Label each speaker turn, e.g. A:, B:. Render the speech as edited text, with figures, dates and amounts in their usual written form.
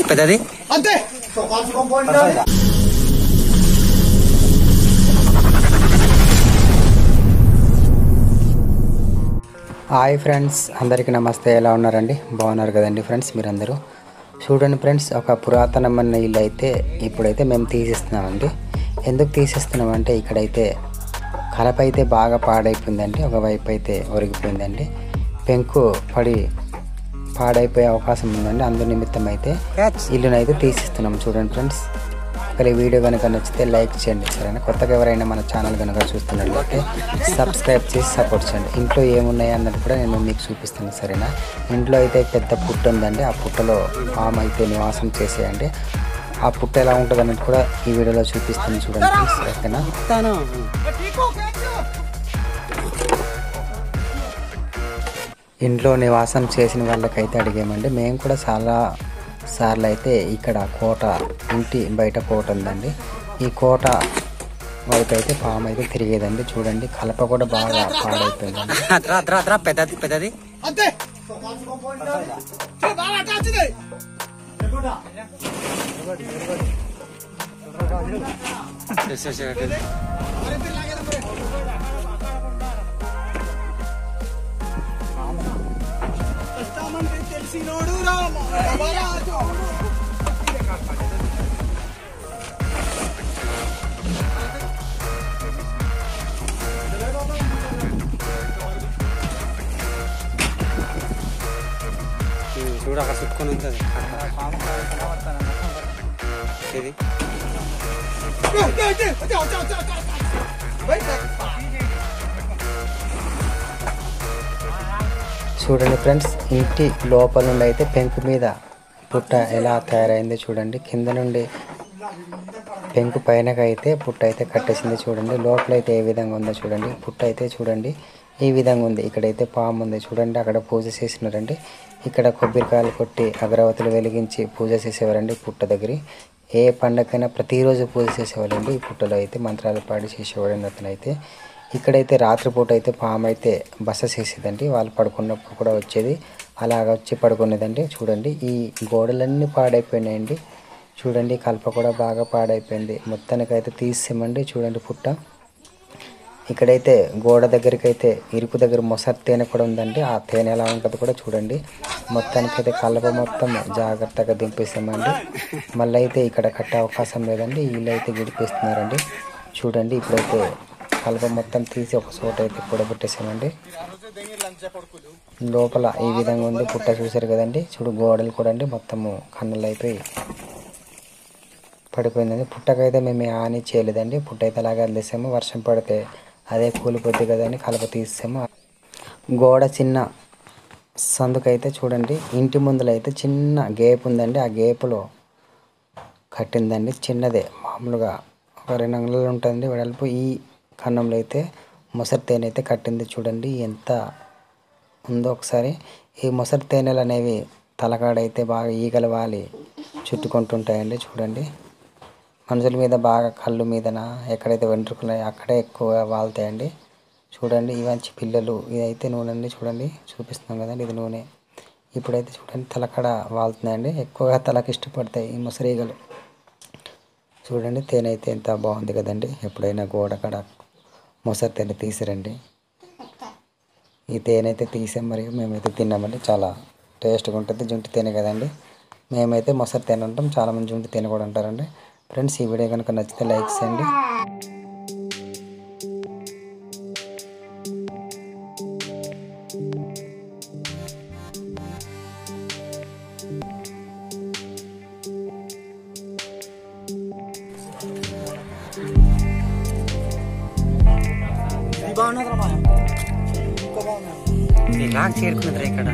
A: పెద్దది అంతే. Hi friends, అందరికీ నమస్తే. ఎలా ఉన్నారండి? బాగున్నారు కదండి ఫ్రెండ్స్ మీరందరూ? చూడండి ఫ్రెండ్స్, ఒక పురాతనమైన ఇల్లు అయితే ఇప్పుడైతే మేము తీసిస్తున్నామండి. ఎందుకు తీసిస్తున్నామంటే ఇక్కడైతే కలప అయితే బాగా పాడైపోయిందండి. ఒకవైపు అయితే ఒరిగిపోయిందండి. పెంకు పడి పాడైపోయే అవకాశం ఉందండి. అందు నిమిత్తం అయితే ఇల్లునైతే తీసిస్తున్నాం. చూడండి ఫ్రెండ్స్, ఒకవేళ ఈ వీడియో కనుక నచ్చితే లైక్ చేయండి, సరేనా? కొత్తగా ఎవరైనా మన ఛానల్ కనుక చూస్తున్నట్లయితే సబ్స్క్రైబ్ చేసి సపోర్ట్ చేయండి. ఇంట్లో ఏమున్నాయి అన్నది కూడా నేను మీకు చూపిస్తాను, సరేనా? ఇంట్లో అయితే పెద్ద పుట్ట ఉందండి. ఆ పుట్టలో పాము అయితే నివాసం చేసేయండి. ఆ పుట్ట ఎలా ఉంటుంది అన్నది కూడా ఈ వీడియోలో చూపిస్తాను, చూడండి ఫ్రెండ్స్, ఓకేనా? ఇంట్లో నివాసం చేసిన వాళ్ళకైతే అడిగామండి. మేము కూడా చాలా సార్లు అయితే ఇక్కడ కోట, ఇంటి బయట కోట ఉందండి. ఈ కోట వైపు అయితే పాము అయితే తిరిగేదండి. చూడండి, కలప కూడా బాగా పాడైపోయిందండి. పెద్దది అంతే. చూడ అక్కడ చుట్టుకొని ఉంటుంది. చూడండి ఫ్రెండ్స్, ఇంటి లోపల నుండి అయితే పెంకు మీద పుట్ట ఎలా తయారైంది చూడండి. కింద నుండి పెంకు పైనకి అయితే పుట్ట అయితే కట్టేసింది. చూడండి, లోపల అయితే ఏ విధంగా ఉందో చూడండి. పుట్ట అయితే చూడండి ఈ విధంగా ఉంది. ఇక్కడైతే పాము ఉంది చూడండి. అక్కడ పూజ చేసినారండి. ఇక్కడ కొబ్బరికాయలు కొట్టి అగరవత్తులు వెలిగించి పూజ చేసేవారండి పుట్ట దగ్గర. ఏ పండగకైనా ప్రతిరోజు పూజ చేసేవాళ్ళండి. ఈ పుట్టలో అయితే మంత్రాలు పాడి చేసేవాడండి అతను అయితే. ఇక్కడైతే రాత్రిపూట అయితే పాము అయితే బస చేసేదండి. వాళ్ళు పడుకున్నప్పుడు కూడా వచ్చేది, అలాగ వచ్చి పడుకునేదండి. చూడండి, ఈ గోడలన్నీ పాడైపోయినాయండి. చూడండి, కలప కూడా బాగా పాడైపోయింది. మొత్తానికైతే తీసేమండి. చూడండి పుట్ట. ఇక్కడైతే గోడ దగ్గరికి అయితే ఇరుకు దగ్గర మొసరి తేనె కూడా ఉందండి. ఆ తేనె ఎలా ఉంటుంది కూడా చూడండి. మొత్తానికైతే కలప మొత్తం జాగ్రత్తగా దింపేసామండి. మళ్ళీ అయితే ఇక్కడ కట్టే అవకాశం లేదండి. వీళ్ళు అయితే గిడిపిస్తున్నారండి. చూడండి, ఇప్పుడైతే కలప మొత్తం తీసి ఒక చోట అయితే కూడబెట్టేసామండి. లోపల ఈ విధంగా ఉంది పుట్ట. చూసారు కదండి. చూడు, గోడలు కూడా అండి మొత్తము కన్నులు అయిపోయి పడిపోయిందండి. పుట్టకైతే మేము హాని చేయలేదండి. పుట్ట అయితే అలాగే వదిలేసాము. వర్షం పడితే అదే కూలిపోద్ది కదండి. కలప తీసాము. గోడ చిన్న సందుకైతే చూడండి, ఇంటి ముందులో అయితే చిన్న గేప్ ఉందండి. ఆ గేపులో కట్టిందండి. చిన్నదే, మామూలుగా ఒక 2 అంగుళాలు ఉంటుంది వెడల్పు. ఈ కన్నంలో అయితే మొసరి తేనె అయితే కట్టింది. చూడండి ఎంత ఉందో ఒకసారి. ఈ మొసరి తేనెలు అనేవి తలకాడైతే బాగా ఈగలు వాలి చుట్టుకుంటుంటాయండి. చూడండి, మనుషుల మీద బాగా కళ్ళు మీదన ఎక్కడైతే వెంట్రుకలు అక్కడే ఎక్కువగా వాళ్తాయండి. చూడండి, ఇవంచి పిల్లలు. ఇదైతే నూనె అండి. చూడండి, చూపిస్తున్నాం కదండి, ఇది నూనె. ఇప్పుడైతే చూడండి తలకాడ వాళ్తున్నాయండి. ఎక్కువగా తలకి ఇష్టపడతాయి ఈ మొసరీగలు. చూడండి, తేనె అయితే ఎంత బాగుంది కదండి. ఎప్పుడైనా గోడ కాడ మొసరి తేనె తీసిరండి. ఈ తేనె అయితే తీసాం, మరియు మేమైతే తిన్నామండి. చాలా టేస్ట్గా ఉంటుంది. జుంటి తేనె కదండి. మేమైతే మొసరి తేనె అంటాం, చాలామంది జుంటి తేనె కూడా అంటారండి. ఫ్రెండ్స్, ఈ వీడియో కనుక నచ్చితే లైక్ చేయండి. చేరుకున్నది ఇక్కడ.